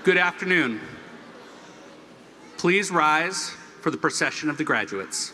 Good afternoon. Please rise for the procession of the graduates.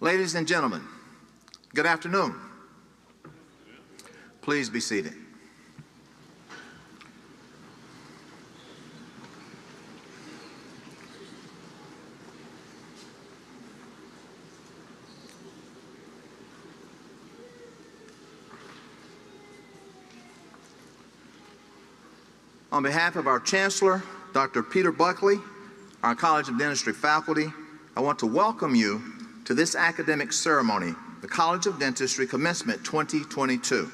Ladies and gentlemen, good afternoon. Please be seated. On behalf of our Chancellor, Dr. Peter Buckley, our College of Dentistry faculty, I want to welcome you to this academic ceremony, the College of Dentistry Commencement 2022.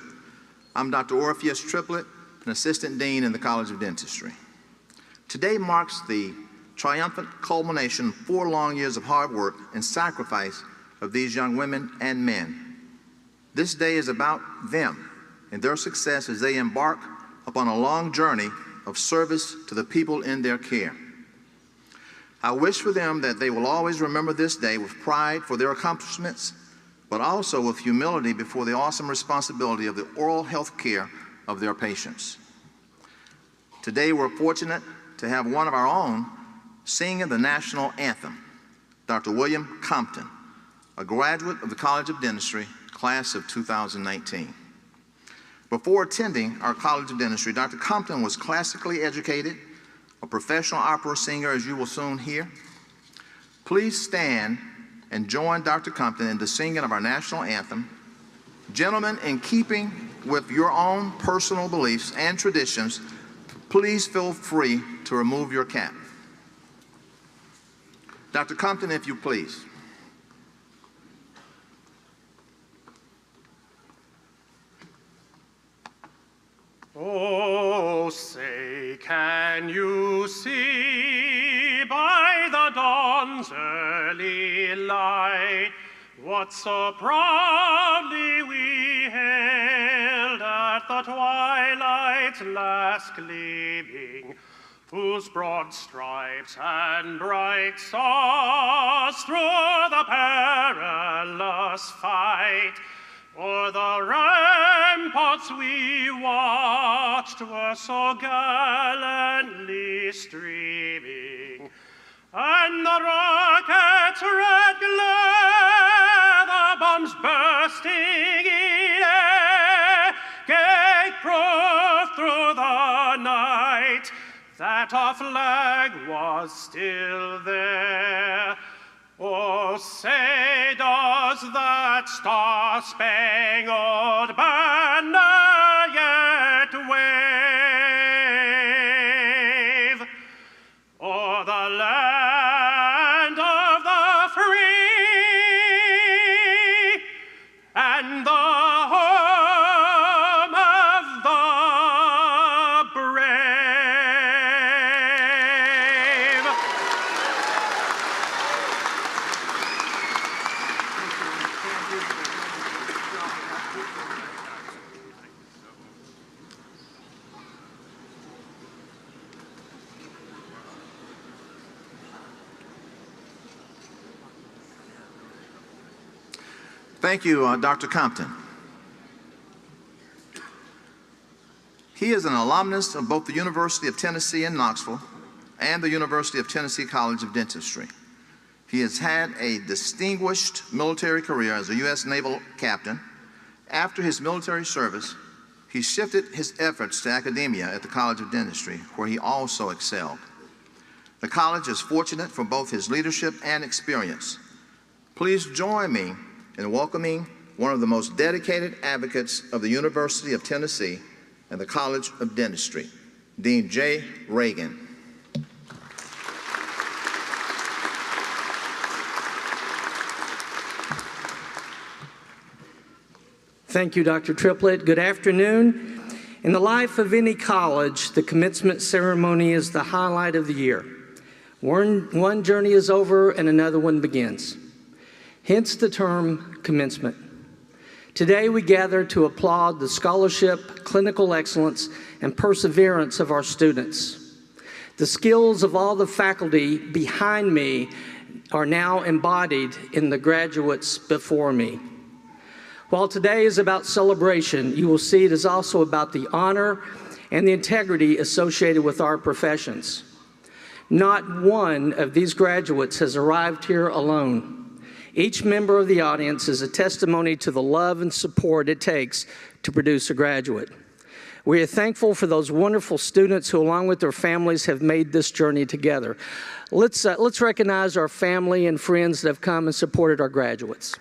I'm Dr. Orpheus Triplett, an Assistant Dean in the College of Dentistry. Today marks the triumphant culmination of 4 long years of hard work and sacrifice of these young women and men. This day is about them and their success as they embark upon a long journey of service to the people in their care. I wish for them that they will always remember this day with pride for their accomplishments, but also with humility before the awesome responsibility of the oral health care of their patients. Today we're fortunate to have one of our own singing the national anthem, Dr. William Compton, a graduate of the College of Dentistry, class of 2019. Before attending our College of Dentistry, Dr. Compton was classically educated, a professional opera singer, as you will soon hear. Please stand and join Dr. Compton in the singing of our national anthem. Gentlemen, in keeping with your own personal beliefs and traditions, please feel free to remove your cap. Dr. Compton, if you please. Oh, say, can you see by the dawn's early light what so proudly we hailed at the twilight's last gleaming, whose broad stripes and bright stars through the perilous fight o'er the ramparts we watched were so gallantly streaming, and the rocket's red glare, the bombs bursting in air, gave proof through the night that our flag was still there. Oh, say, does that star-spangled banner yet wave o'er the land of the free and the home of the brave? Thank you, Dr. Compton. He is an alumnus of both the University of Tennessee in Knoxville and the University of Tennessee College of Dentistry. He has had a distinguished military career as a U.S. Naval captain. After his military service, he shifted his efforts to academia at the College of Dentistry, where he also excelled. The college is fortunate for both his leadership and experience. Please join me in welcoming one of the most dedicated advocates of the University of Tennessee and the College of Dentistry, Dean J. Reagan. Thank you, Dr. Triplett. Good afternoon. In the life of any college, the commencement ceremony is the highlight of the year. One journey is over and another one begins. Hence the term commencement. Today we gather to applaud the scholarship, clinical excellence, and perseverance of our students. The skills of all the faculty behind me are now embodied in the graduates before me. While today is about celebration, you will see it is also about the honor and the integrity associated with our professions. Not one of these graduates has arrived here alone. Each member of the audience is a testimony to the love and support it takes to produce a graduate. We are thankful for those wonderful students who, along with their families, have made this journey together. Let's recognize our family and friends that have come and supported our graduates.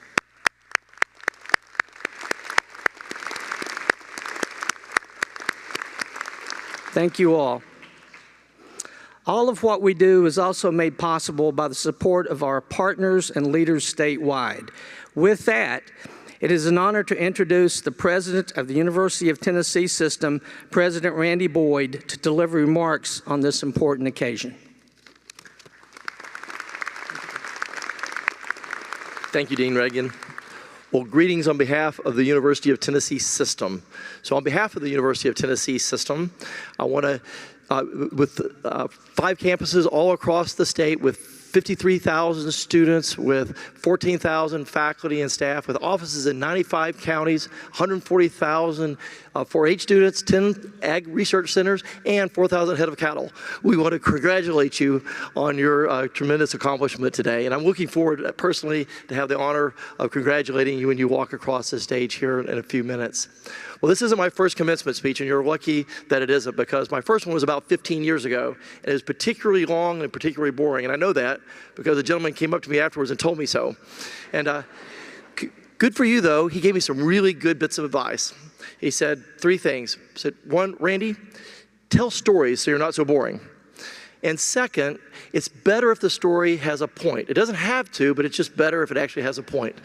Thank you all. All of what we do is also made possible by the support of our partners and leaders statewide. With that, it is an honor to introduce the President of the University of Tennessee System, President Randy Boyd, to deliver remarks on this important occasion. Thank you, Dean Reagan. Well, greetings on behalf of the University of Tennessee System. So on behalf of the University of Tennessee System, I want to, with 5 campuses all across the state, with 53,000 students, with 14,000 faculty and staff, with offices in 95 counties, 140,000 4-H students, 10 ag research centers, and 4,000 head of cattle. We want to congratulate you on your tremendous accomplishment today. And I'm looking forward personally to have the honor of congratulating you when you walk across the stage here in a few minutes. Well, this isn't my first commencement speech, and you're lucky that it isn't, because my first one was about 15 years ago, and it was particularly long and particularly boring, and I know that because a gentleman came up to me afterwards and told me so. And good for you, though. He gave me some really good bits of advice. He said 3 things. He said, 1, Randy, tell stories so you're not so boring. And second, it's better if the story has a point. It doesn't have to, but it's just better if it actually has a point.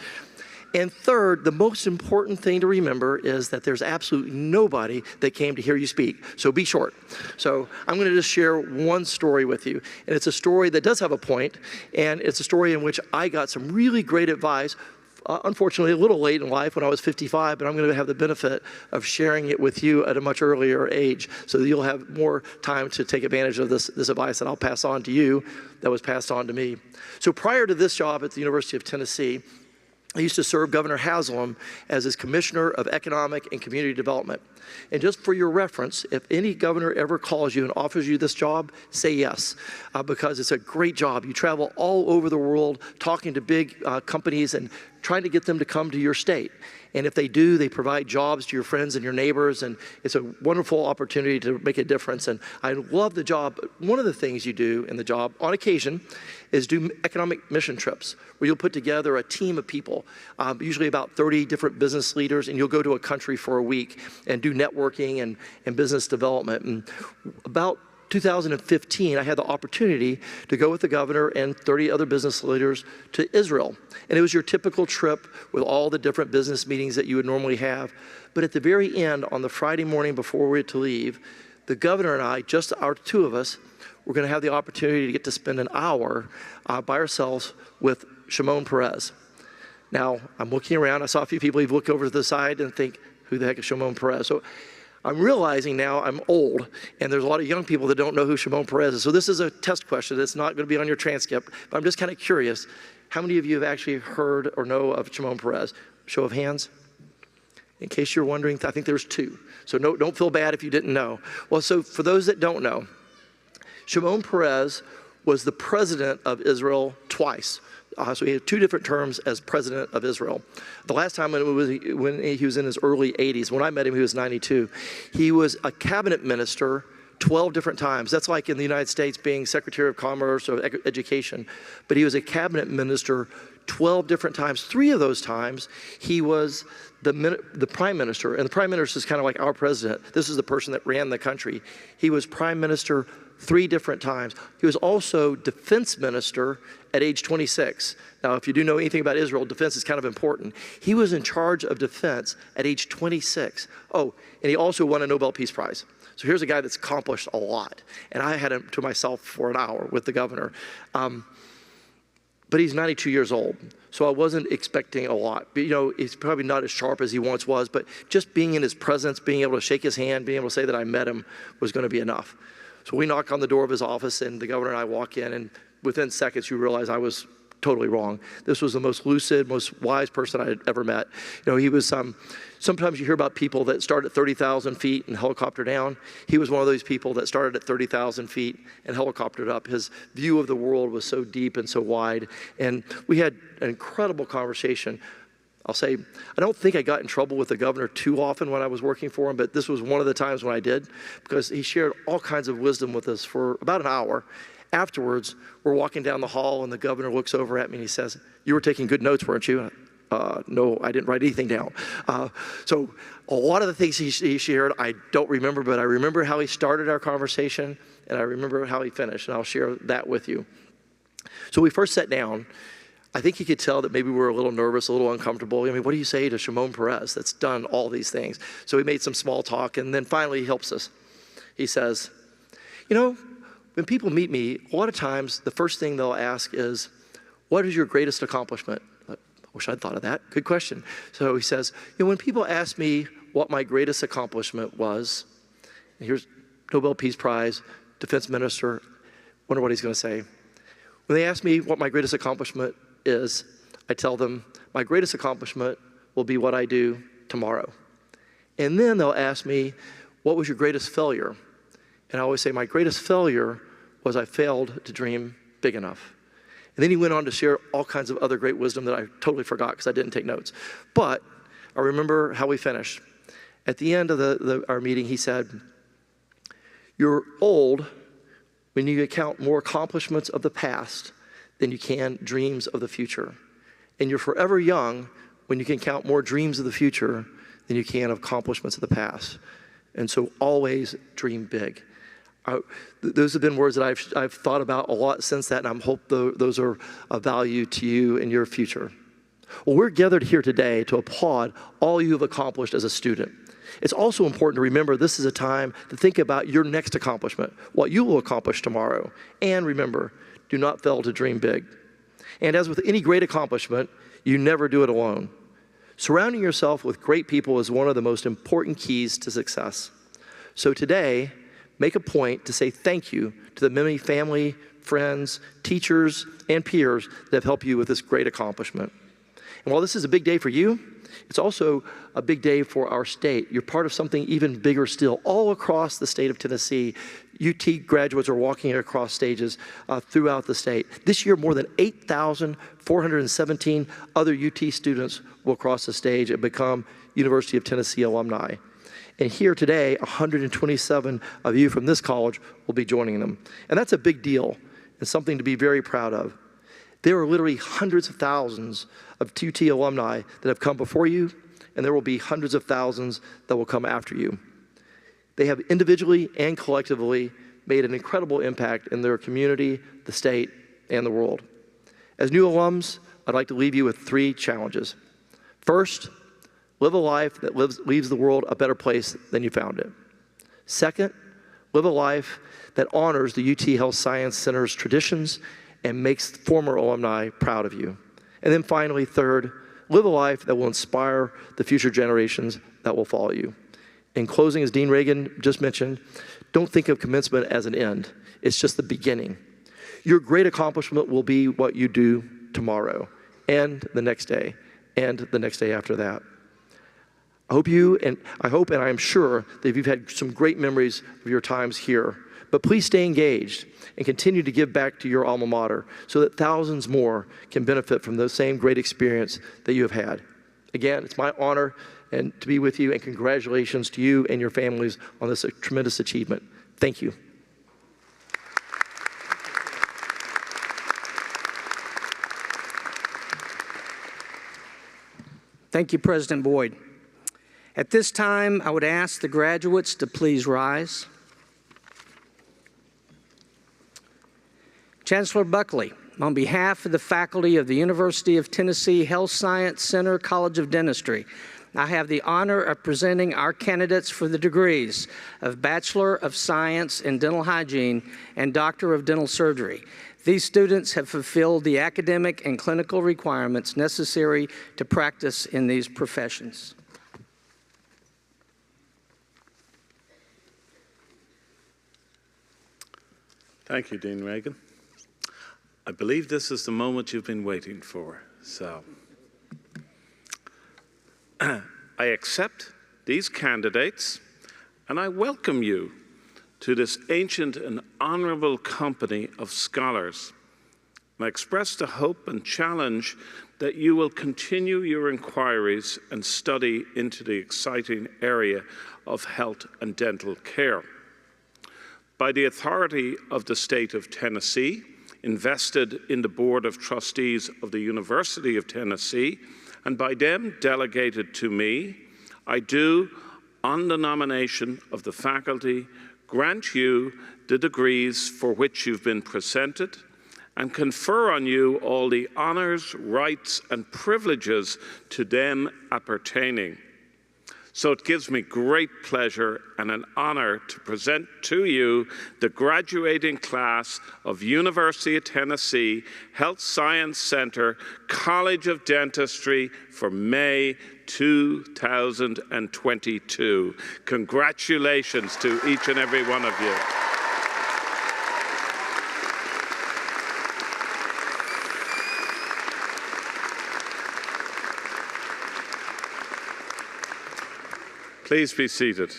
And third, the most important thing to remember is that there's absolutely nobody that came to hear you speak, so be short. So I'm going to just share one story with you, and it's a story that does have a point, and it's a story in which I got some really great advice, unfortunately a little late in life when I was 55, but I'm going to have the benefit of sharing it with you at a much earlier age, so that you'll have more time to take advantage of this advice that I'll pass on to you that was passed on to me. So prior to this job at the University of Tennessee, I used to serve Governor Haslam as his Commissioner of Economic and Community Development. And just for your reference, if any governor ever calls you and offers you this job, say yes, because it's a great job. You travel all over the world talking to big companies and trying to get them to come to your state. And if they do, they provide jobs to your friends and your neighbors, and it's a wonderful opportunity to make a difference. And I love the job. One of the things you do in the job, on occasion, is do economic mission trips, where you'll put together a team of people, usually about 30 different business leaders, and you'll go to a country for a week and do networking and business development. And about 2015, I had the opportunity to go with the governor and 30 other business leaders to Israel. And it was your typical trip with all the different business meetings that you would normally have. But at the very end, on the Friday morning before we were to leave, the governor and I, just our 2 of us, were going to have the opportunity to get to spend an hour by ourselves with Shimon Peres. Now, I'm looking around. I saw a few people who've looked over to the side and think, who the heck is Shimon Peres? So I'm realizing now I'm old, and there's a lot of young people that don't know who Shimon Peres is. So this is a test question. It's not going to be on your transcript, but I'm just kind of curious. How many of you have actually heard or know of Shimon Peres? Show of hands. In case you're wondering, I think there's 2. So don't feel bad if you didn't know. Well, so for those that don't know, Shimon Peres was the president of Israel twice. So he had 2 different terms as president of Israel. The last time when he was in his early 80s. When I met him, he was 92. He was a cabinet minister 12 different times. That's like in the United States being Secretary of Commerce or Education. But he was a cabinet minister 12 different times. 3 of those times, he was the prime minister. And the prime minister is kind of like our president. This is the person that ran the country. He was prime minister 3 different times. He was also defense minister at age 26. Now, if you do know anything about Israel, defense is kind of important. He was in charge of defense at age 26. Oh, and he also won a Nobel Peace Prize. So here's a guy that's accomplished a lot. And I had him to myself for an hour with the governor. But he's 92 years old, so I wasn't expecting a lot. But, you know, he's probably not as sharp as he once was, but just being in his presence, being able to shake his hand, being able to say that I met him was going to be enough. So we knock on the door of his office, and the governor and I walk in, and within seconds you realize I was totally wrong. This was the most lucid, most wise person I had ever met. You know, he was, sometimes you hear about people that start at 30,000 feet and helicopter down. He was one of those people that started at 30,000 feet and helicoptered up. His view of the world was so deep and so wide. And we had an incredible conversation. I'll say, I don't think I got in trouble with the governor too often when I was working for him, but this was one of the times when I did, because he shared all kinds of wisdom with us for about an hour. Afterwards, we're walking down the hall, and the governor looks over at me and he says, "You were taking good notes, weren't you?" No, I didn't write anything down. So a lot of the things he shared, I don't remember, but I remember how he started our conversation, and I remember how he finished, and I'll share that with you. So we first sat down. I think he could tell that maybe we were a little nervous, a little uncomfortable. I mean, what do you say to Shimon Peres that's done all these things? So he made some small talk, and then finally he helps us. He says, "You know, when people meet me, a lot of times the first thing they'll ask is, 'What is your greatest accomplishment?'" I wish I'd thought of that. Good question. So he says, "You know, when people ask me what my greatest accomplishment was," and here's Nobel Peace Prize, defense minister, wonder what he's going to say. When they ask me what my greatest accomplishment is, I tell them, my greatest accomplishment will be what I do tomorrow. And then they'll ask me, what was your greatest failure? And I always say, my greatest failure was I failed to dream big enough. And then he went on to share all kinds of other great wisdom that I totally forgot because I didn't take notes. But I remember how we finished. At the end of our meeting, he said, "You're old when you count more accomplishments of the past than you can dreams of the future. And you're forever young when you can count more dreams of the future than you can accomplishments of the past. And so always dream big." Those have been words that I've thought about a lot since that, and I hope those are of value to you in your future. Well, we're gathered here today to applaud all you have accomplished as a student. It's also important to remember this is a time to think about your next accomplishment, what you will accomplish tomorrow. And remember, do not fail to dream big. And as with any great accomplishment, you never do it alone. Surrounding yourself with great people is one of the most important keys to success. So today, make a point to say thank you to the many family, friends, teachers, and peers that have helped you with this great accomplishment. And while this is a big day for you, it's also a big day for our state. You're part of something even bigger still. All across the state of Tennessee, UT graduates are walking across stages throughout the state. This year, more than 8,417 other UT students will cross the stage and become University of Tennessee alumni. And here today, 127 of you from this college will be joining them. And that's a big deal and something to be very proud of. There are literally hundreds of thousands of UT alumni that have come before you, and there will be hundreds of thousands that will come after you. They have individually and collectively made an incredible impact in their community, the state, and the world. As new alums, I'd like to leave you with 3 challenges. First, live a life that leaves the world a better place than you found it. Second, live a life that honors the UT Health Science Center's traditions and makes former alumni proud of you. And then finally, third, live a life that will inspire the future generations that will follow you. In closing, as Dean Reagan just mentioned, don't think of commencement as an end. It's just the beginning. Your great accomplishment will be what you do tomorrow and the next day and the next day after that. I hope and I am sure that you've had some great memories of your times here, but please stay engaged and continue to give back to your alma mater so that thousands more can benefit from the same great experience that you have had. Again, it's my honor to be with you, and congratulations to you and your families on this tremendous achievement. Thank you. Thank you, President Boyd. At this time, I would ask the graduates to please rise. Chancellor Buckley, on behalf of the faculty of the University of Tennessee Health Science Center College of Dentistry, I have the honor of presenting our candidates for the degrees of Bachelor of Science in Dental Hygiene and Doctor of Dental Surgery. These students have fulfilled the academic and clinical requirements necessary to practice in these professions. Thank you, Dean Reagan. I believe this is the moment you've been waiting for. So, I accept these candidates and I welcome you to this ancient and honorable company of scholars. I express the hope and challenge that you will continue your inquiries and study into the exciting area of health and dental care. By the authority of the state of Tennessee, invested in the Board of Trustees of the University of Tennessee, and by them delegated to me, I do, on the nomination of the faculty, grant you the degrees for which you've been presented and confer on you all the honors, rights, and privileges to them appertaining. So it gives me great pleasure and an honor to present to you the graduating class of University of Tennessee Health Science Center College of Dentistry for May 2022. Congratulations to each and every one of you. Please be seated.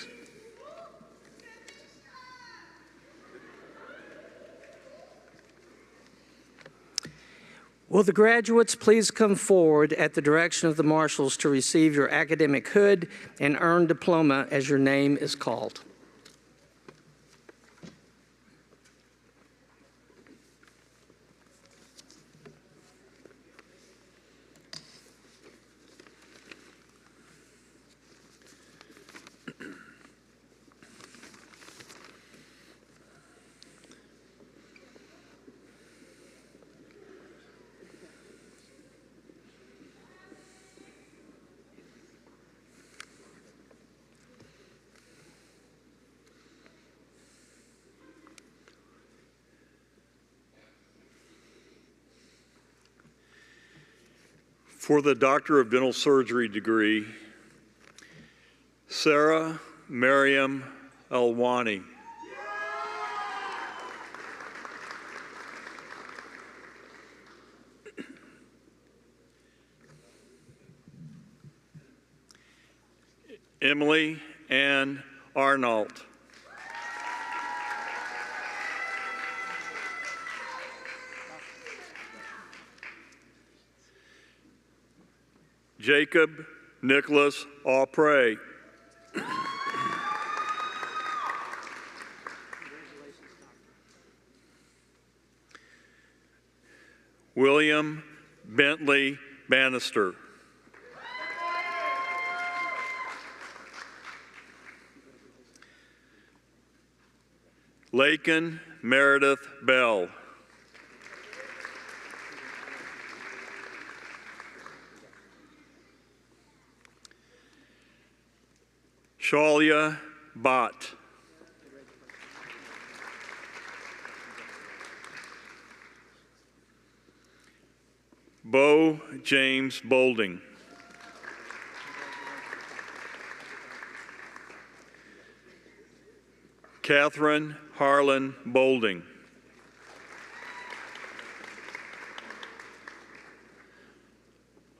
Will the graduates please come forward at the direction of the marshals to receive your academic hood and earned diploma as your name is called. For the Doctor of Dental Surgery degree, Sarah Mariam Alwani. Emily Ann Arnault. Jacob Nicholas Aupre. William Bentley Bannister. Lakin Meredith Bell. Shalia Bott. Bo James Bolding. Catherine Harlan Bolding.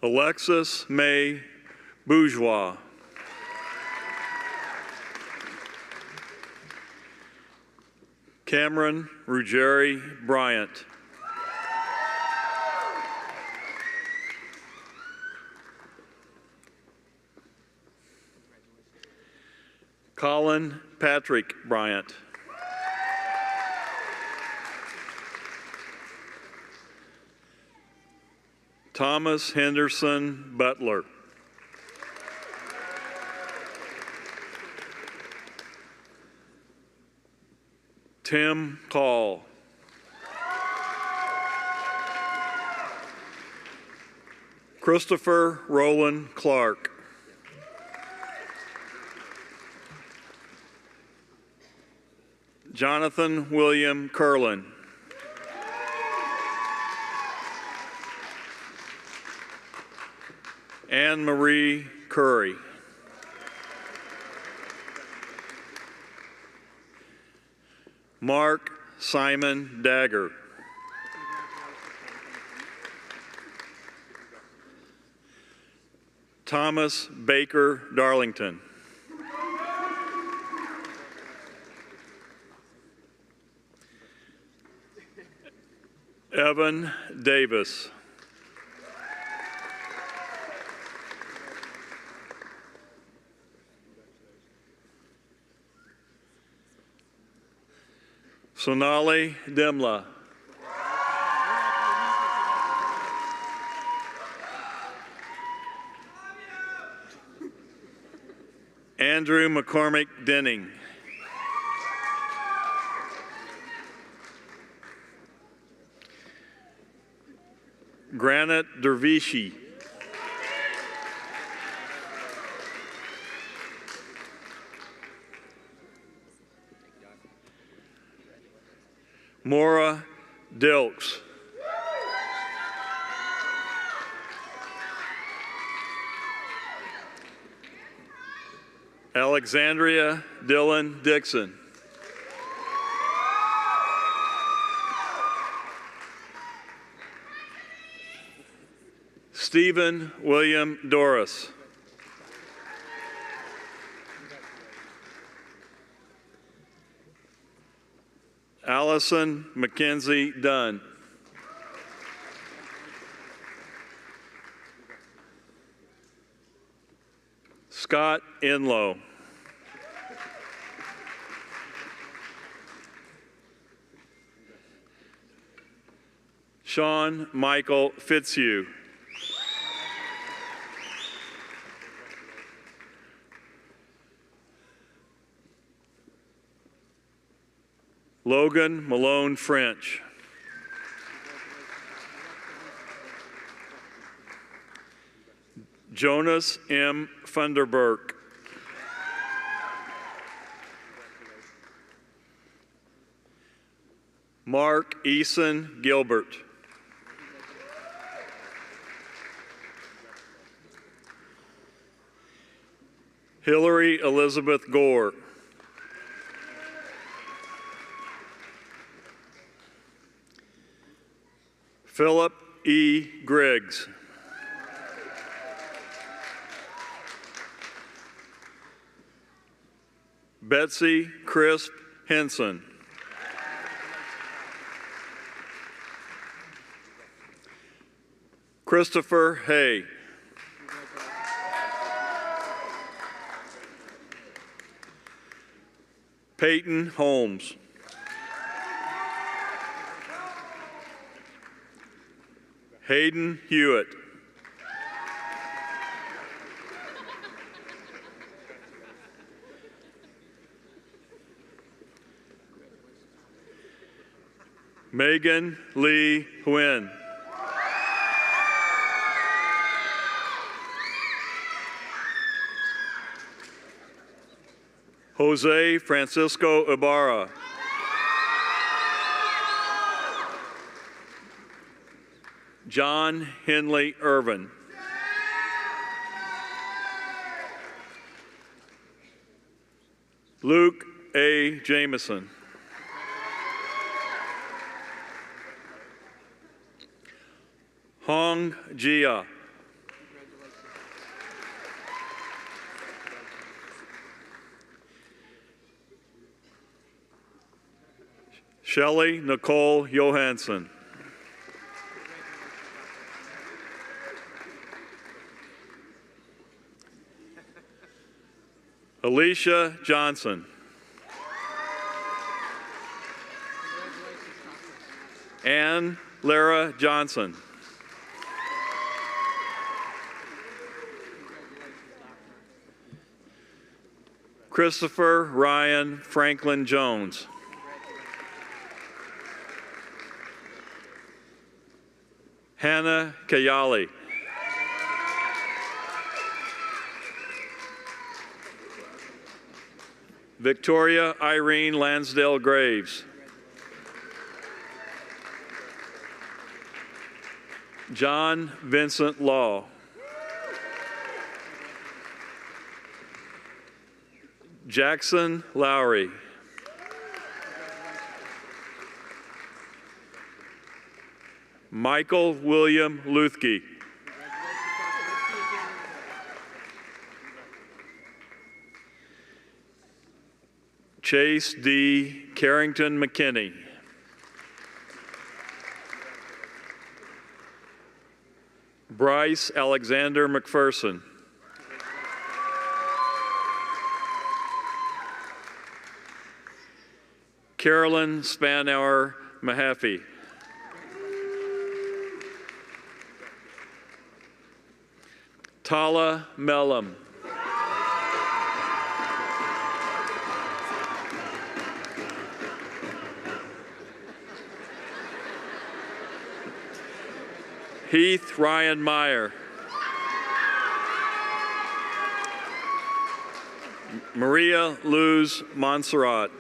Alexis May Bourgeois. Cameron Ruggieri Bryant. Colin Patrick Bryant. Thomas Henderson Butler. Tim Call. Christopher Roland Clark. Jonathan William Curlin. Anne Marie Curry. Mark Simon Dagger. Thomas Baker Darlington. Evan Davis. Sonali Demla. Andrew McCormick Denning. Granite Dervishi. Maura Dilks. Alexandria Dylan Dixon. Stephen William Doris. Allison Mackenzie Dunn. Scott Inlow. Sean Michael Fitzhugh. Logan Malone French. Jonas M. Funderburk. Mark Eason Gilbert. Hillary Elizabeth Gore. Philip E. Griggs. Betsy Crisp Henson. Christopher Hay. Peyton Holmes. Hayden Hewitt. Megan Lee Huynh. Jose Francisco Ibarra. John Henley Irvin. Luke A. Jameson. Hong Jia. Shelley Nicole Johansson. Alicia Johnson. Ann Lara Johnson. Christopher Ryan Franklin Jones. Hannah Kayali. Victoria Irene Lansdale Graves. John Vincent Law. Jackson Lowry. Michael William Luthke. Chase D. Carrington McKinney. Bryce Alexander McPherson. Carolyn Spanauer Mahaffey. Tala Mellum. Heath Ryan Meyer. Maria Luz Montserrat.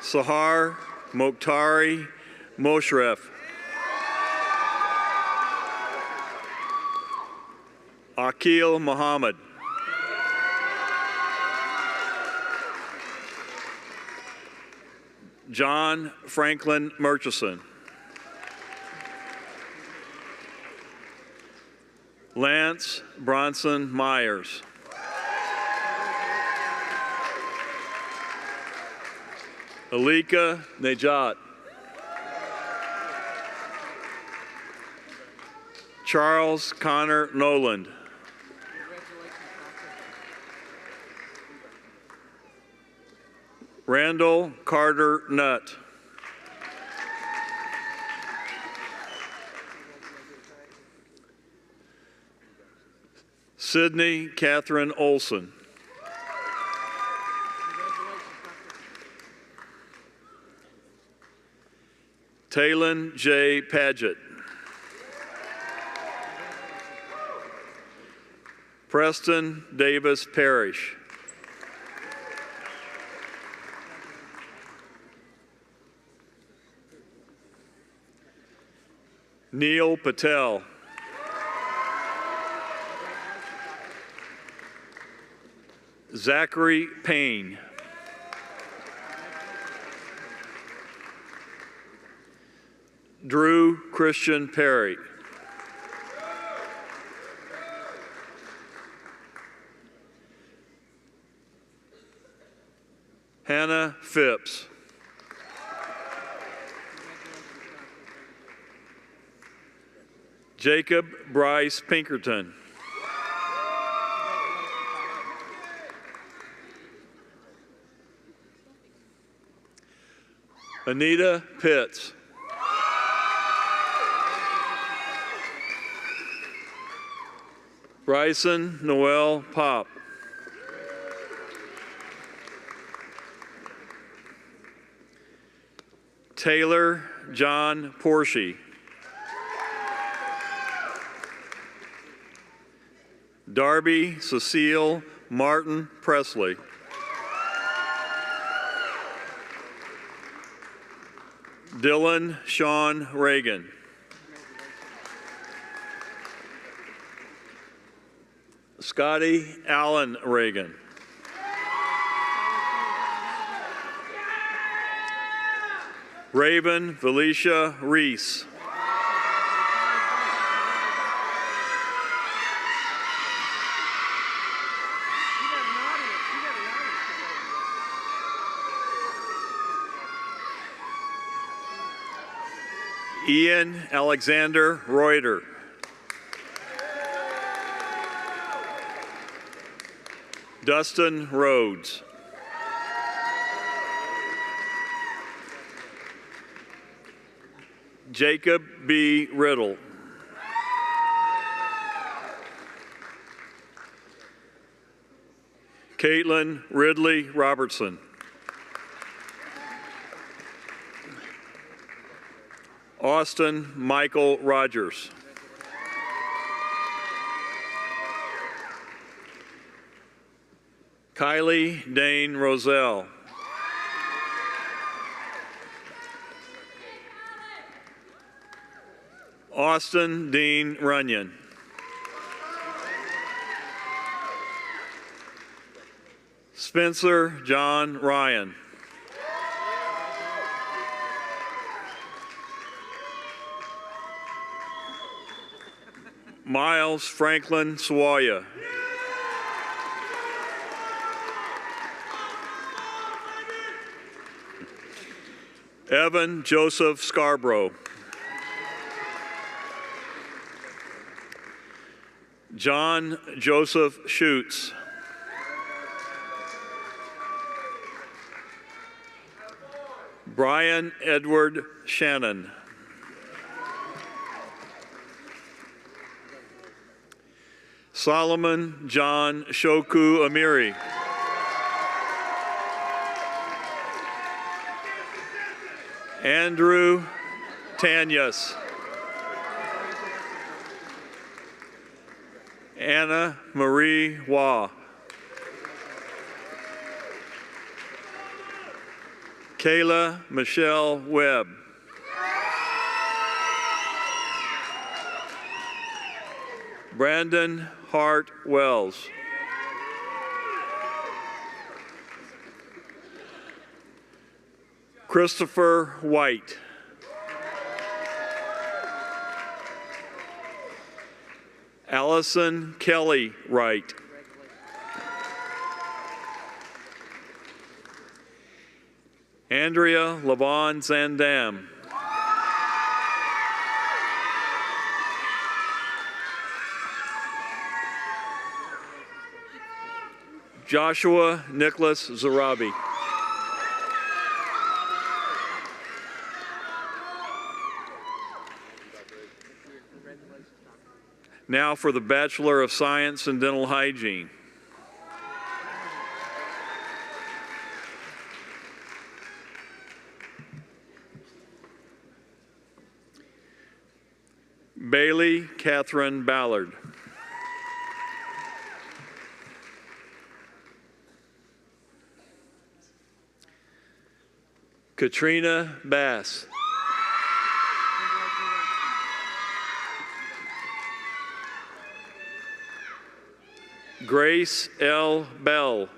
Sahar Mokhtari Moshref. Akil Muhammad. John Franklin Murchison. Lance Bronson Myers. Alika Najat. Charles Connor Noland. Randall Carter Nutt. Sydney Catherine Olson. Talon J. Paget. Preston Davis Parrish. Neil Patel. Zachary Payne. Drew Christian Perry. Hannah Phipps. Jacob Bryce Pinkerton. Anita Pitts. Bryson Noel Pop. Taylor John Porshi. Darby Cecile Martin Presley. Dylan Sean Reagan. Scotty Allen Reagan. Raven Felicia Reese. Ian Alexander Reuter. Dustin Rhodes. Jacob B. Riddle. Caitlin Ridley Robertson. Austin Michael Rogers. Kylie Dane Roselle. Austin Dean Runyon. Spencer John Ryan. Miles Franklin Sawaya. Evan Joseph Scarborough. John Joseph Schutz. Brian Edward Shannon. Solomon John Shoku Amiri. Andrew Tanyas. Anna Marie Waugh. Kayla Michelle Webb. Brandon Hart Wells. Christopher White. Allison Kelly Wright. Andrea Lavon Zandam. Joshua Nicholas Zarabi. Now for the Bachelor of Science in Dental Hygiene. Bailey Catherine Ballard. Katrina Bass. Grace L. Bell.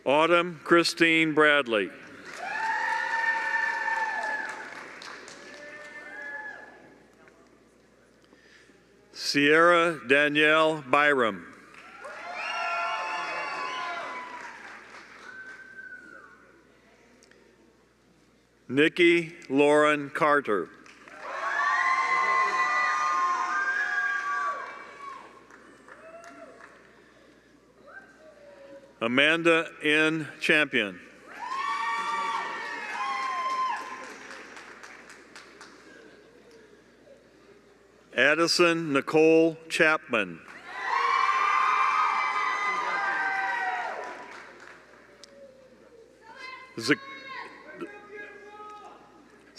Autumn Christine Bradley. Sierra Danielle Byram. Nikki Lauren Carter. Amanda N. Champion. Addison Nicole Chapman.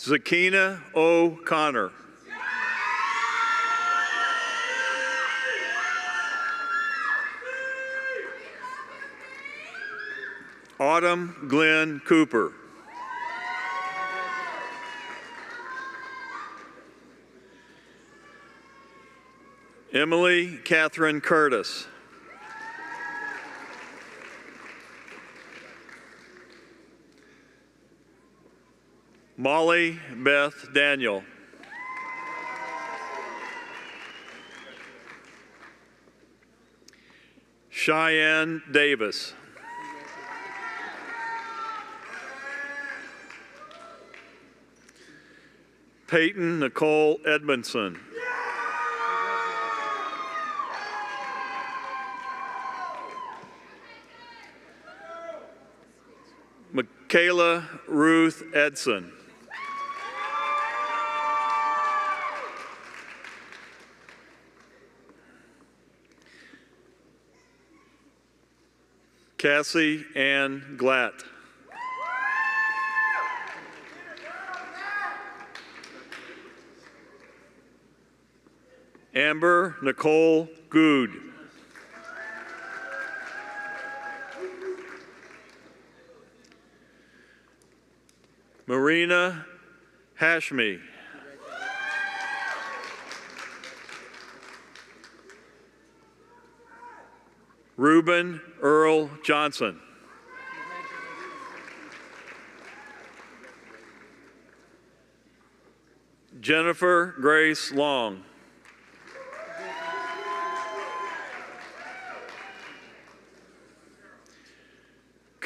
Zakina O'Connor. Autumn Glenn Cooper. Emily Catherine Curtis. Molly Beth Daniel. Cheyenne Davis. Peyton Nicole Edmondson. Michaela Ruth Edson. Cassie Ann Glatt. Amber Nicole Good. Marina Hashmi. Reuben Earl Johnson. Jennifer Grace Long.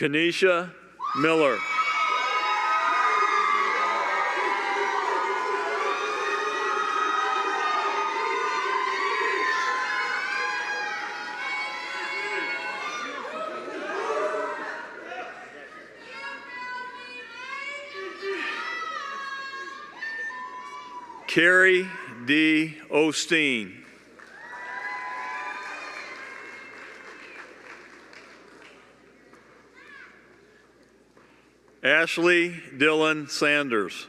Kenesha Miller. Carrie D. Osteen. Ashley Dillon Sanders.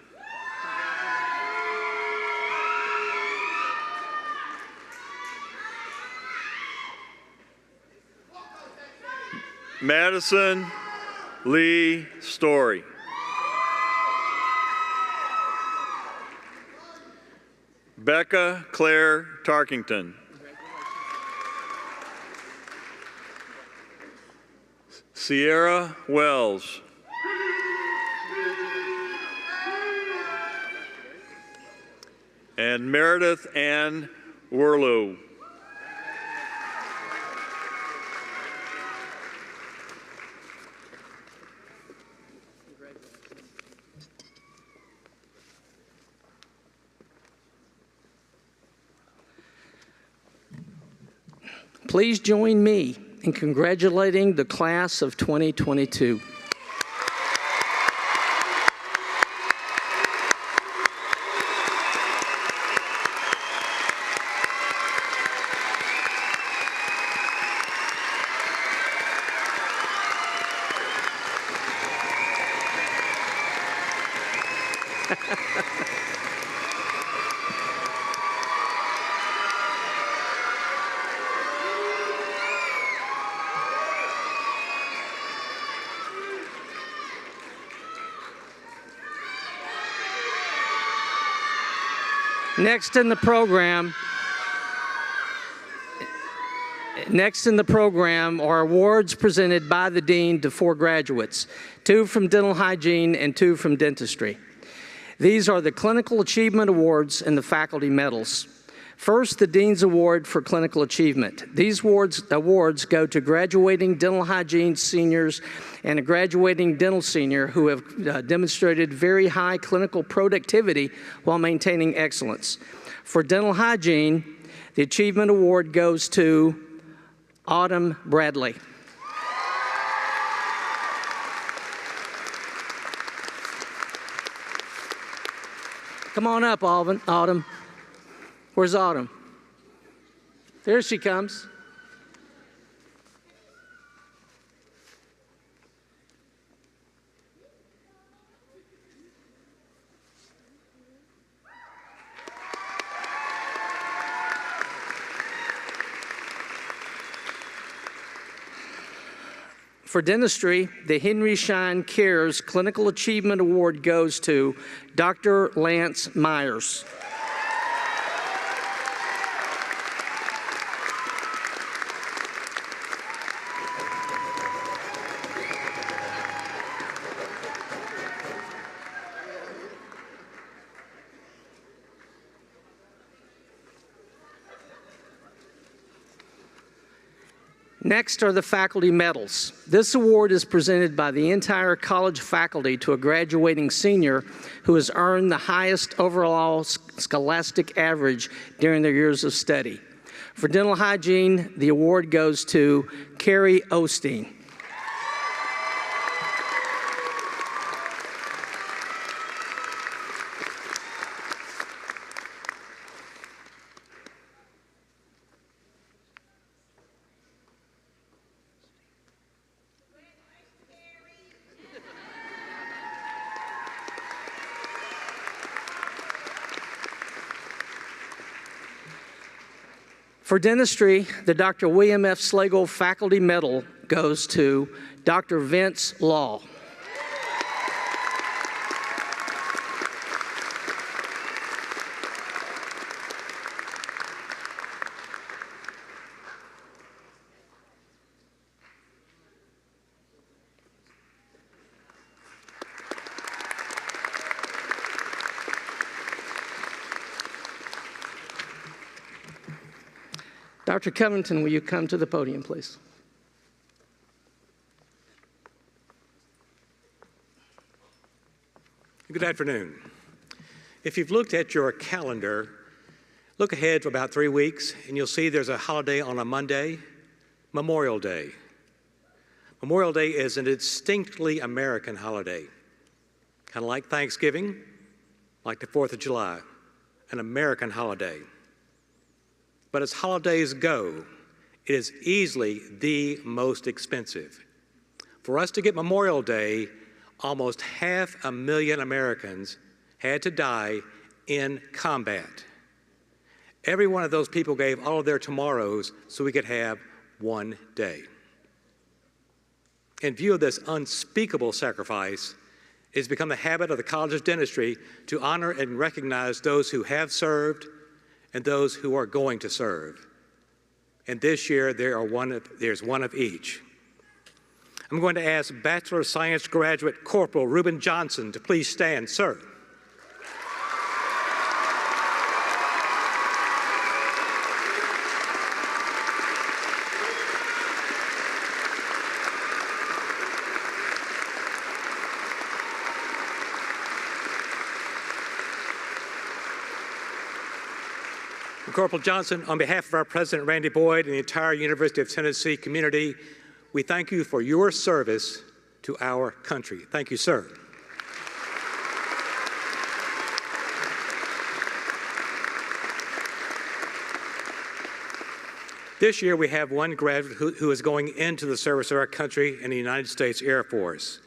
Madison Lee Story. Becca Claire Tarkington. Sierra Wells. And Meredith Ann Werlew. Please join me in congratulating the class of 2022. Next in the program are awards presented by the Dean to 4 graduates, 2 from dental hygiene and 2 from dentistry. These are the Clinical Achievement Awards and the Faculty Medals. First, the Dean's Award for Clinical Achievement. These awards go to graduating dental hygiene seniors and a graduating dental senior who have demonstrated very high clinical productivity while maintaining excellence. For dental hygiene, the Achievement Award goes to Autumn Bradley. Come on up, Autumn. Where's Autumn? There she comes. For dentistry, the Henry Schein Cares Clinical Achievement Award goes to Dr. Lance Myers. Next are the faculty medals. This award is presented by the entire college faculty to a graduating senior who has earned the highest overall scholastic average during their years of study. For dental hygiene, the award goes to Carrie Osteen. For dentistry, the Dr. William F. Slagle Faculty Medal goes to Dr. Vince Law. Dr. Covington, will you come to the podium, please? Good afternoon. If you've looked at your calendar, look ahead for about 3 weeks, and you'll see there's a holiday on a Monday, Memorial Day. Memorial Day is a distinctly American holiday, kind of like Thanksgiving, like the 4th of July, an American holiday. But as holidays go, it is easily the most expensive. For us to get Memorial Day, almost 500,000 Americans had to die in combat. Every one of those people gave all of their tomorrows so we could have one day. In view of this unspeakable sacrifice, it has become the habit of the College of Dentistry to honor and recognize those who have served and those who are going to serve. And this year, there's one of each. I'm going to ask Bachelor of Science graduate Corporal Reuben Johnson to please stand, sir. Corporal Johnson, on behalf of our President Randy Boyd and the entire University of Tennessee community, we thank you for your service to our country. Thank you, sir. This year we have one graduate who is going into the service of our country in the United States Air Force.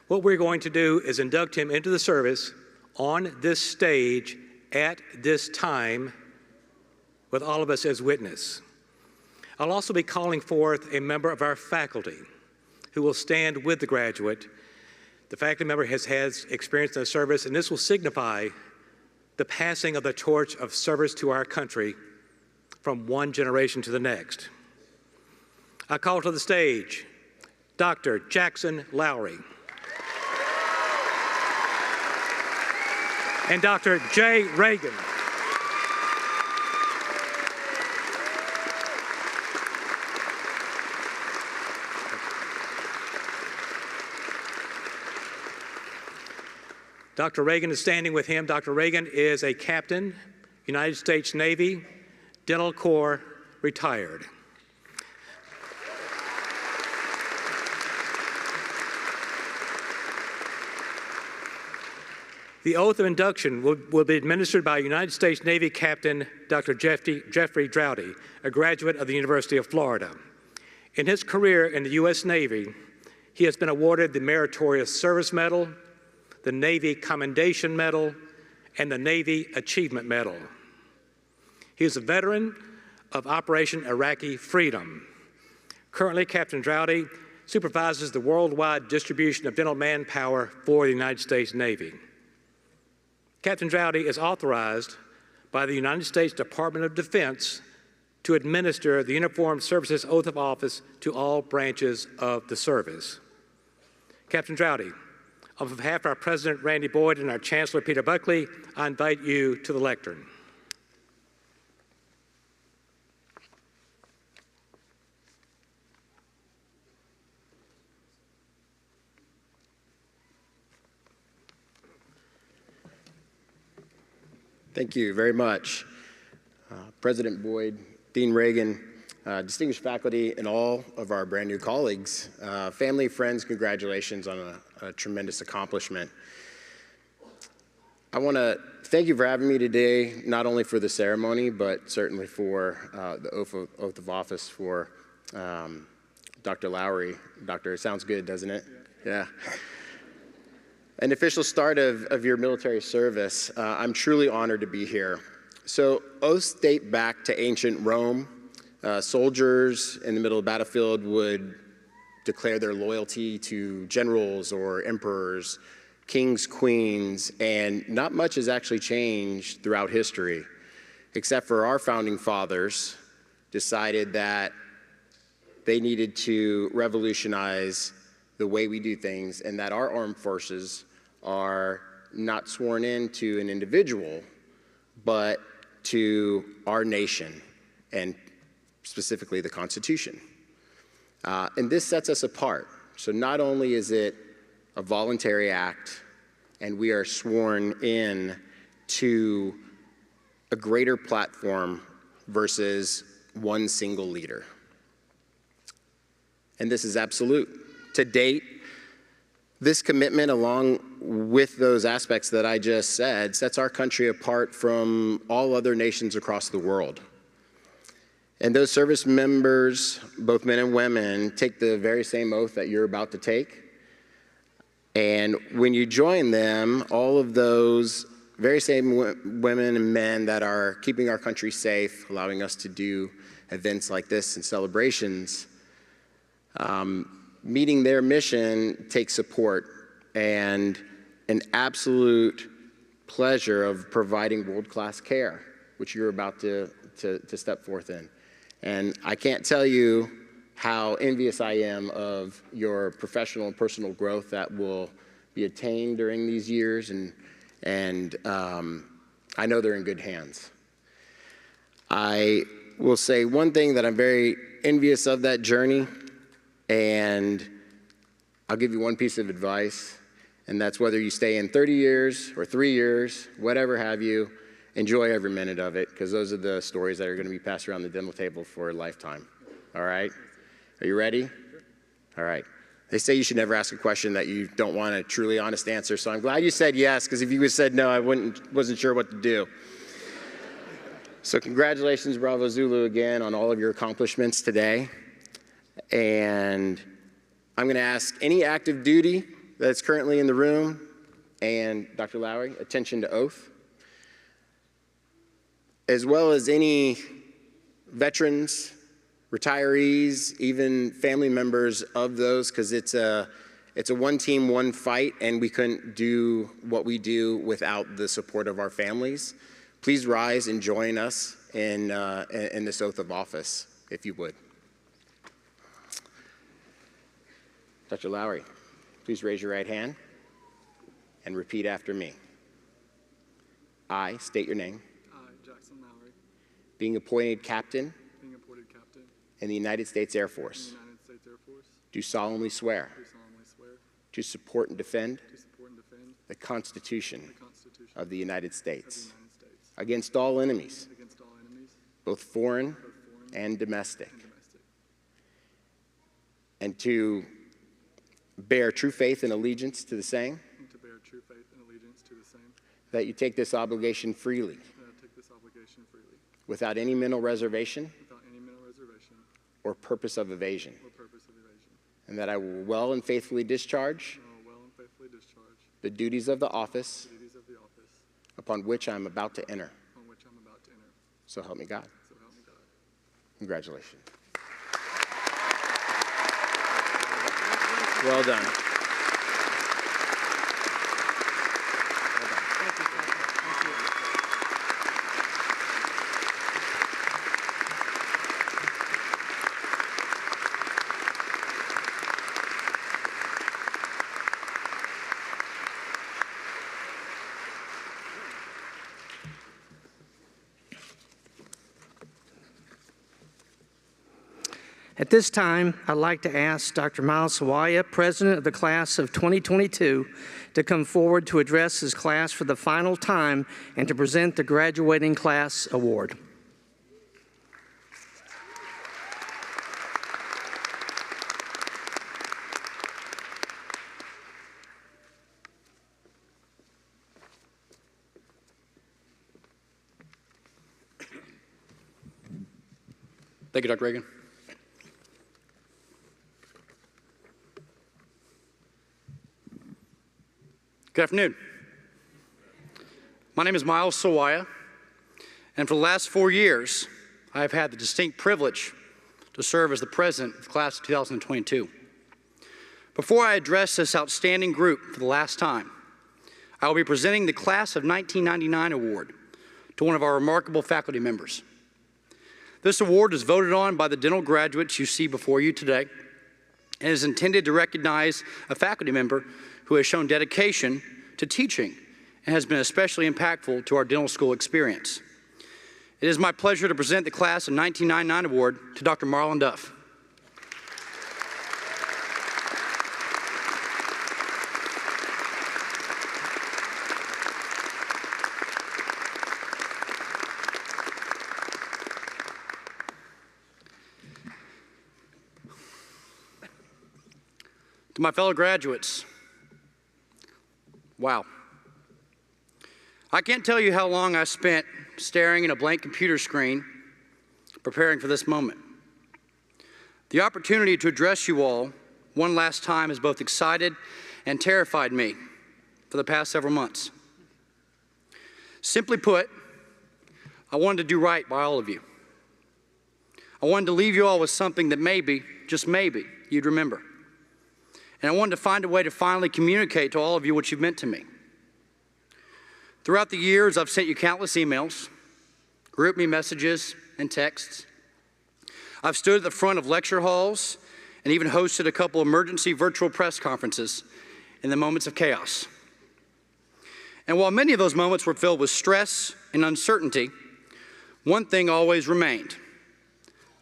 What we're going to do is induct him into the service on this stage at this time with all of us as witness. I'll also be calling forth a member of our faculty who will stand with the graduate. The faculty member has experience in the service, and this will signify the passing of the torch of service to our country from one generation to the next. I call to the stage Dr. Jackson Lowry and Dr. Jay Reagan. Dr. Reagan is standing with him. Dr. Reagan is a captain, United States Navy, Dental Corps, retired. The oath of induction will be administered by United States Navy Captain Dr. Jeffrey Droughty, a graduate of the University of Florida. In his career in the U.S. Navy, he has been awarded the Meritorious Service Medal, the Navy Commendation Medal, and the Navy Achievement Medal. He is a veteran of Operation Iraqi Freedom. Currently, Captain Droughty supervises the worldwide distribution of dental manpower for the United States Navy. Captain Droughty is authorized by the United States Department of Defense to administer the Uniformed Services Oath of Office to all branches of the service. Captain Droughty, on behalf of our President Randy Boyd and our Chancellor Peter Buckley, I invite you to the lectern. Thank you very much. President Boyd, Dean Reagan, distinguished faculty, and all of our brand new colleagues, family, friends, congratulations on a tremendous accomplishment. I want to thank you for having me today, not only for the ceremony, but certainly for the oath of office for Dr. Lowry. Doctor, it sounds good, doesn't it? Yeah. An official start of your military service. I'm truly honored to be here. So oaths date back to ancient Rome. Soldiers in the middle of the battlefield would declare their loyalty to generals or emperors, kings, queens, and not much has actually changed throughout history, except for our founding fathers decided that they needed to revolutionize the way we do things, and that our armed forces are not sworn in to an individual, but to our nation, and specifically the Constitution. And this sets us apart. So not only is it a voluntary act and we are sworn in to a greater platform versus one single leader. And this is absolute. To date, this commitment, along with those aspects that I just said, sets our country apart from all other nations across the world. And those service members, both men and women, take the very same oath that you're about to take. And when you join them, all of those very same women and men that are keeping our country safe, allowing us to do events like this and celebrations, meeting their mission takes support and an absolute pleasure of providing world-class care, which you're about to step forth in. And I can't tell you how envious I am of your professional and personal growth that will be attained during these years, and I know they're in good hands. I will say one thing that I'm very envious of that journey, and I'll give you one piece of advice, and that's whether you stay in 30 years or 3 years, whatever have you, enjoy every minute of it, because those are the stories that are going to be passed around the dental table for a lifetime. All right? Are you ready? All right. They say you should never ask a question that you don't want a truly honest answer, so I'm glad you said yes, because if you had said no, I wasn't sure what to do. So congratulations, Bravo Zulu, again, on all of your accomplishments today. And I'm going to ask any active duty that's currently in the room, and Dr. Lowry, attention to oath, as well as any veterans, retirees, even family members of those, because it's a one team, one fight, and we couldn't do what we do without the support of our families. Please rise and join us in this oath of office, if you would. Dr. Lowry, please raise your right hand and repeat after me. I state your name. Jackson Lowry. Being appointed captain Captain in the United States Air Force. in the United States Air Force. Do solemnly swear. Do solemnly swear To support and defend. to support and defend The Constitution. the Constitution Of the United of the States. United States Against all enemies. against all enemies, Both foreign both foreign and domestic. and domestic. And to bear true faith and allegiance to the same. And to bear true faith and allegiance to the same. That you take this obligation freely. That I take this obligation freely, Without any mental reservation without any mental reservation or purpose of evasion. or purpose of evasion. And that I will well and faithfully discharge And I will well and faithfully discharge the duties of the office the duties of the office upon which I am about to enter. on which I'm about to enter. So help me God. So help me God. Congratulations. Well done. At this time, I'd like to ask Dr. Miles Sawaya, President of the Class of 2022, to come forward to address his class for the final time and to present the Graduating Class Award. Thank you, Dr. Reagan. Good afternoon. My name is Miles Sawaya, and for the last 4 years, I have had the distinct privilege to serve as the president of the class of 2022. Before I address this outstanding group for the last time, I will be presenting the Class of 1999 award to one of our remarkable faculty members. This award is voted on by the dental graduates you see before you today and is intended to recognize a faculty member who has shown dedication to teaching and has been especially impactful to our dental school experience. It is my pleasure to present the Class of 1999 award to Dr. Marlon Duff. To my fellow graduates, wow. I can't tell you how long I spent staring at a blank computer screen preparing for this moment. The opportunity to address you all one last time has both excited and terrified me for the past several months. Simply put, I wanted to do right by all of you. I wanted to leave you all with something that maybe, just maybe, you'd remember. And I wanted to find a way to finally communicate to all of you what you've meant to me. Throughout the years, I've sent you countless emails, GroupMe messages, and texts. I've stood at the front of lecture halls and even hosted a couple emergency virtual press conferences in the moments of chaos. And while many of those moments were filled with stress and uncertainty, one thing always remained: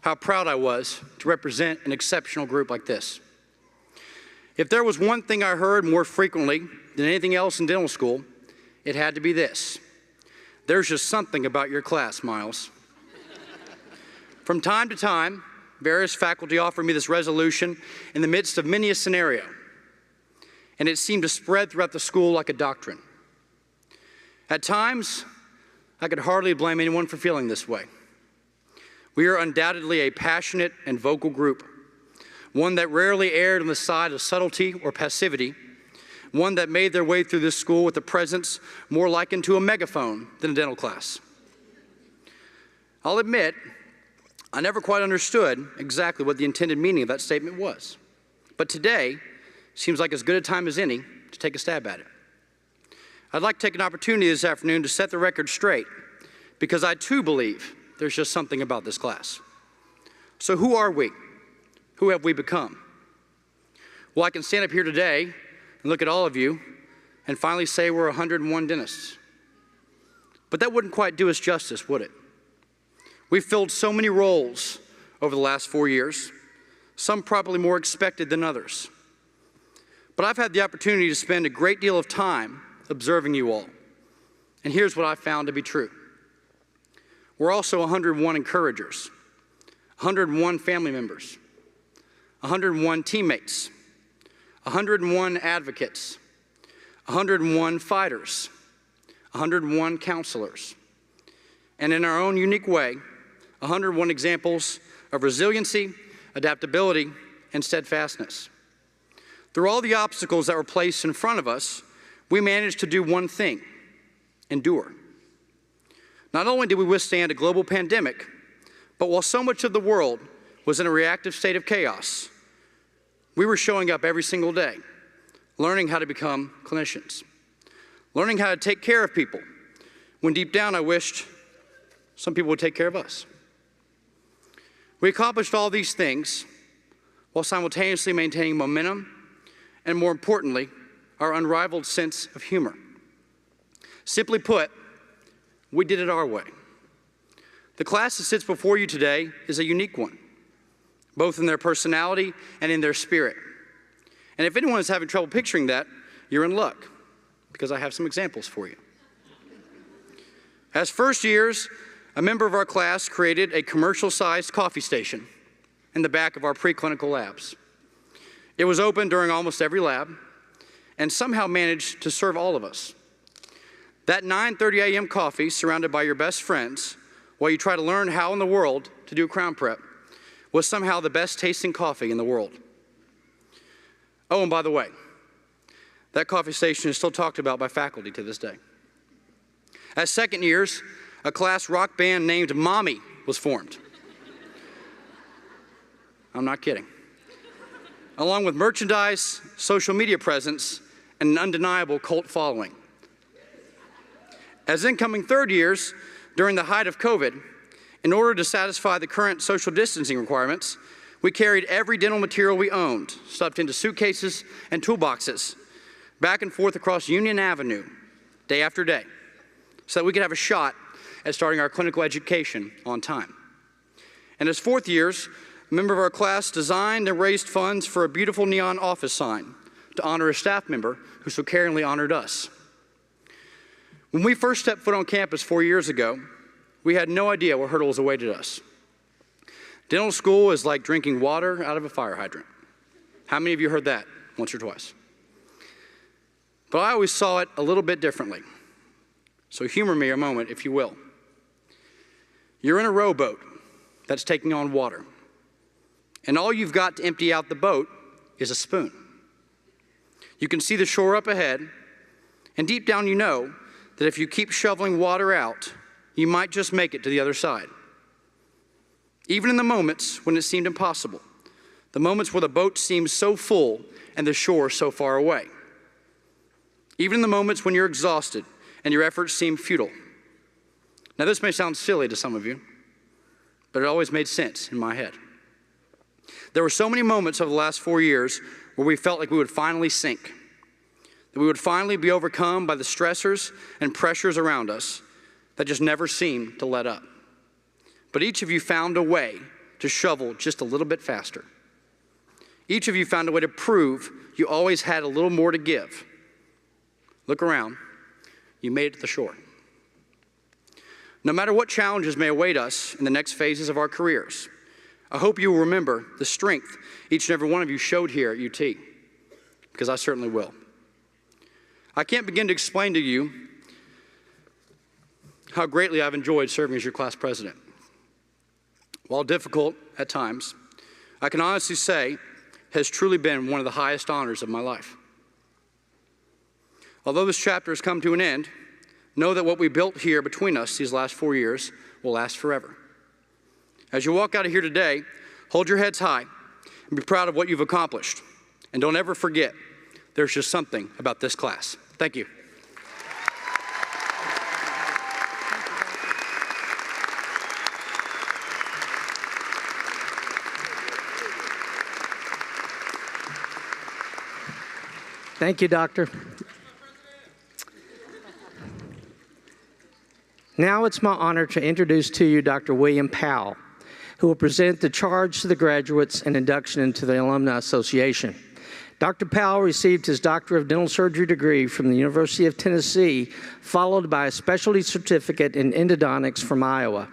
how proud I was to represent an exceptional group like this. If there was one thing I heard more frequently than anything else in dental school, it had to be this: there's just something about your class, Miles. From time to time, various faculty offered me this resolution in the midst of many a scenario, and it seemed to spread throughout the school like a doctrine. At times, I could hardly blame anyone for feeling this way. We are undoubtedly a passionate and vocal group, one that rarely erred on the side of subtlety or passivity, one that made their way through this school with a presence more likened to a megaphone than a dental class. I'll admit, I never quite understood exactly what the intended meaning of that statement was. But today seems like as good a time as any to take a stab at it. I'd like to take an opportunity this afternoon to set the record straight, because I too believe there's just something about this class. So who are we? Who have we become? Well, I can stand up here today and look at all of you and finally say we're 101 dentists. But that wouldn't quite do us justice, would it? We've filled so many roles over the last 4 years, some probably more expected than others. But I've had the opportunity to spend a great deal of time observing you all. And here's what I found to be true. We're also 101 encouragers, 101 family members, 101 teammates, 101 advocates, 101 fighters, 101 counselors, and in our own unique way, 101 examples of resiliency, adaptability, and steadfastness. Through all the obstacles that were placed in front of us, we managed to do one thing: endure. Not only did we withstand a global pandemic, but while so much of the world was in a reactive state of chaos, we were showing up every single day, learning how to become clinicians, learning how to take care of people, when deep down I wished some people would take care of us. We accomplished all these things while simultaneously maintaining momentum and, more importantly, our unrivaled sense of humor. Simply put, we did it our way. The class that sits before you today is a unique one, both in their personality and in their spirit. And if anyone is having trouble picturing that, you're in luck, because I have some examples for you. As first years, a member of our class created a commercial-sized coffee station in the back of our preclinical labs. It was open during almost every lab and somehow managed to serve all of us. That 9:30 a.m. coffee, surrounded by your best friends, while you try to learn how in the world to do crown prep, was somehow the best tasting coffee in the world. Oh, and by the way, that coffee station is still talked about by faculty to this day. As second years, a class rock band named Mommy was formed. I'm not kidding. Along with merchandise, social media presence, and an undeniable cult following. As incoming third years, during the height of COVID, in order to satisfy the current social distancing requirements, we carried every dental material we owned, stuffed into suitcases and toolboxes, back and forth across Union Avenue, day after day, so that we could have a shot at starting our clinical education on time. And as fourth years, a member of our class designed and raised funds for a beautiful neon office sign to honor a staff member who so caringly honored us. When we first stepped foot on campus 4 years ago, we had no idea what hurdles awaited us. Dental school is like drinking water out of a fire hydrant. How many of you heard that once or twice. But I always saw it a little bit differently. So humor me a moment, if you will. You're in a rowboat that's taking on water, and all you've got to empty out the boat is a spoon. You can see the shore up ahead, and deep down you know that if you keep shoveling water out, you might just make it to the other side. Even in the moments when it seemed impossible, the moments where the boat seemed so full and the shore so far away. Even in the moments when you're exhausted and your efforts seem futile. Now this may sound silly to some of you, but it always made sense in my head. There were so many moments over the last 4 years where we felt like we would finally sink, that we would finally be overcome by the stressors and pressures around us that just never seemed to let up. But each of you found a way to shovel just a little bit faster. Each of you found a way to prove you always had a little more to give. Look around. You made it to the shore. No matter what challenges may await us in the next phases of our careers, I hope you will remember the strength each and every one of you showed here at UT, because I certainly will. I can't begin to explain to you how greatly I've enjoyed serving as your class president. While difficult at times, I can honestly say has truly been one of the highest honors of my life. Although this chapter has come to an end, know that what we built here between us these last 4 years will last forever. As you walk out of here today, hold your heads high and be proud of what you've accomplished. And don't ever forget, there's just something about this class. Thank you. Thank you, Doctor. Now it's my honor to introduce to you Dr. William Powell, who will present the charge to the graduates and induction into the Alumni Association. Dr. Powell received his Doctor of Dental Surgery degree from the University of Tennessee, followed by a specialty certificate in endodontics from Iowa.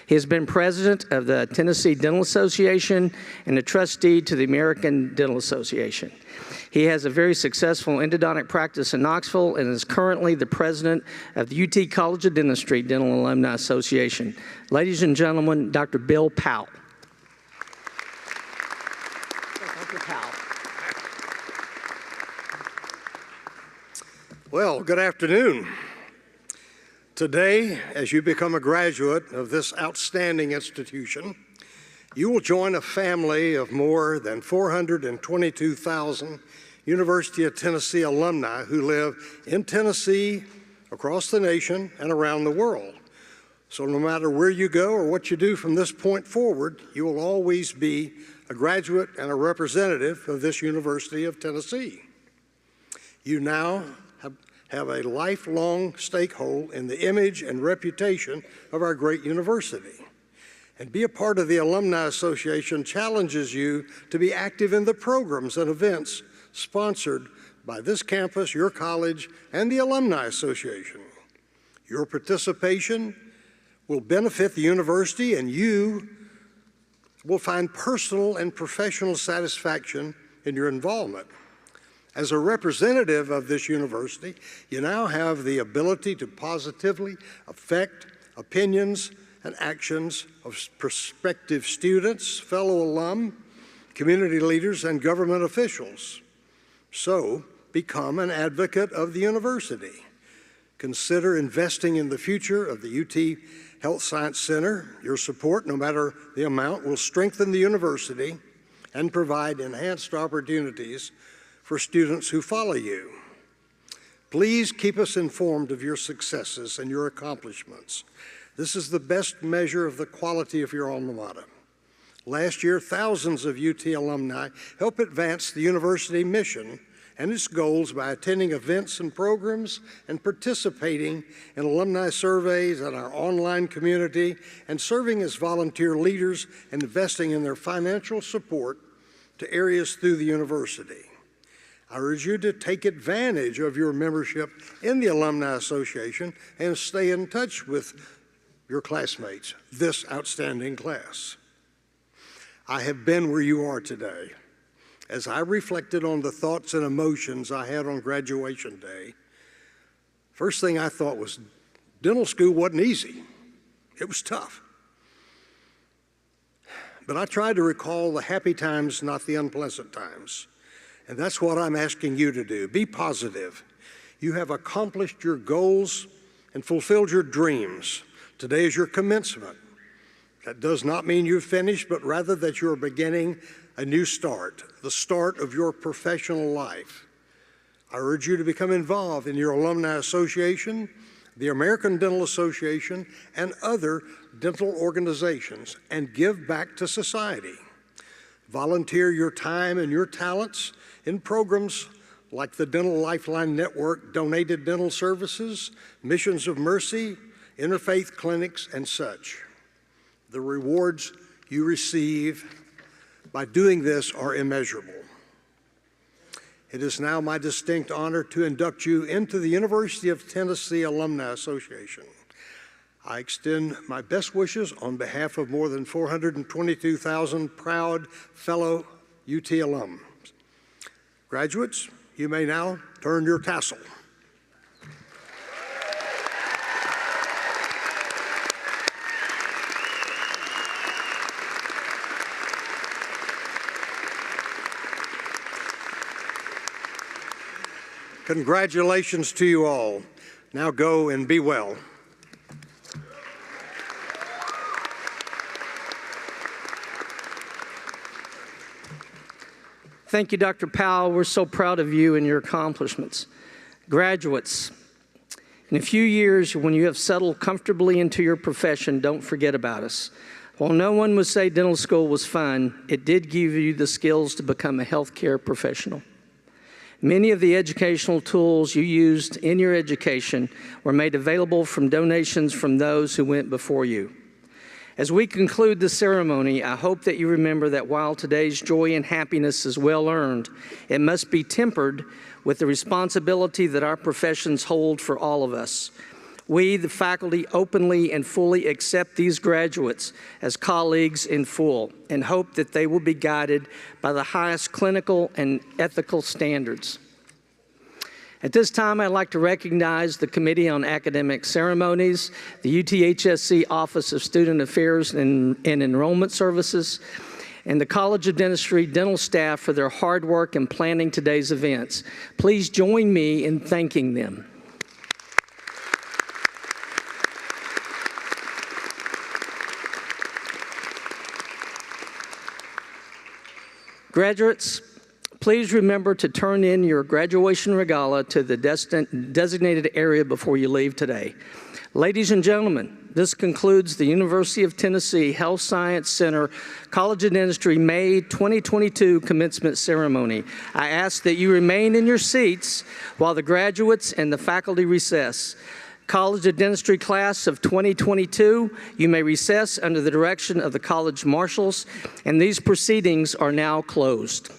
He has been president of the Tennessee Dental Association and a trustee to the American Dental Association. He has a very successful endodontic practice in Knoxville and is currently the president of the UT College of Dentistry Dental Alumni Association. Ladies and gentlemen, Dr. Bill Powell. Dr. Powell. Well, good afternoon. Today, as you become a graduate of this outstanding institution, you will join a family of more than 422,000 University of Tennessee alumni who live in Tennessee, across the nation, and around the world. So no matter where you go or what you do from this point forward, you will always be a graduate and a representative of this University of Tennessee. You now have a lifelong stakehold in the image and reputation of our great university. And be a part of the Alumni Association challenges you to be active in the programs and events sponsored by this campus, your college, and the Alumni Association. Your participation will benefit the university, and you will find personal and professional satisfaction in your involvement. As a representative of this university, you now have the ability to positively affect opinions and actions of prospective students, fellow alum, community leaders, and government officials. So, become an advocate of the university. Consider investing in the future of the UT Health Science Center. Your support, no matter the amount, will strengthen the university and provide enhanced opportunities for students who follow you. Please keep us informed of your successes and your accomplishments. This is the best measure of the quality of your alma mater. Last year, thousands of UT alumni helped advance the university mission and its goals by attending events and programs and participating in alumni surveys and our online community and serving as volunteer leaders and investing in their financial support to areas through the university. I urge you to take advantage of your membership in the Alumni Association and stay in touch with your classmates, this outstanding class. I have been where you are today. As I reflected on the thoughts and emotions I had on graduation day, first thing I thought was dental school wasn't easy. It was tough. But I tried to recall the happy times, not the unpleasant times. And that's what I'm asking you to do. Be positive. You have accomplished your goals and fulfilled your dreams. Today is your commencement. That does not mean you've finished, but rather that you're beginning a new start, the start of your professional life. I urge you to become involved in your Alumni Association, the American Dental Association, and other dental organizations, and give back to society. Volunteer your time and your talents in programs like the Dental Lifeline Network, Donated Dental Services, Missions of Mercy, interfaith clinics, and such. The rewards you receive by doing this are immeasurable. It is now my distinct honor to induct you into the University of Tennessee Alumni Association. I extend my best wishes on behalf of more than 422,000 proud fellow UT alums. Graduates, you may now turn your tassel. Congratulations to you all. Now go and be well. Thank you, Dr. Powell. We're so proud of you and your accomplishments. Graduates, in a few years, when you have settled comfortably into your profession, don't forget about us. While no one would say dental school was fun, it did give you the skills to become a healthcare professional. Many of the educational tools you used in your education were made available from donations from those who went before you. As we conclude the ceremony, I hope that you remember that while today's joy and happiness is well earned, it must be tempered with the responsibility that our professions hold for all of us. We, the faculty, openly and fully accept these graduates as colleagues in full and hope that they will be guided by the highest clinical and ethical standards. At this time, I'd like to recognize the Committee on Academic Ceremonies, the UTHSC Office of Student Affairs and Enrollment Services, and the College of Dentistry dental staff for their hard work in planning today's events. Please join me in thanking them. Graduates, please remember to turn in your graduation regala to the designated area before you leave today. Ladies and gentlemen, this concludes the University of Tennessee Health Science Center College of Dentistry May 2022 commencement ceremony. I ask that you remain in your seats while the graduates and the faculty recess. College of Dentistry class of 2022, you may recess under the direction of the college marshals, and these proceedings are now closed.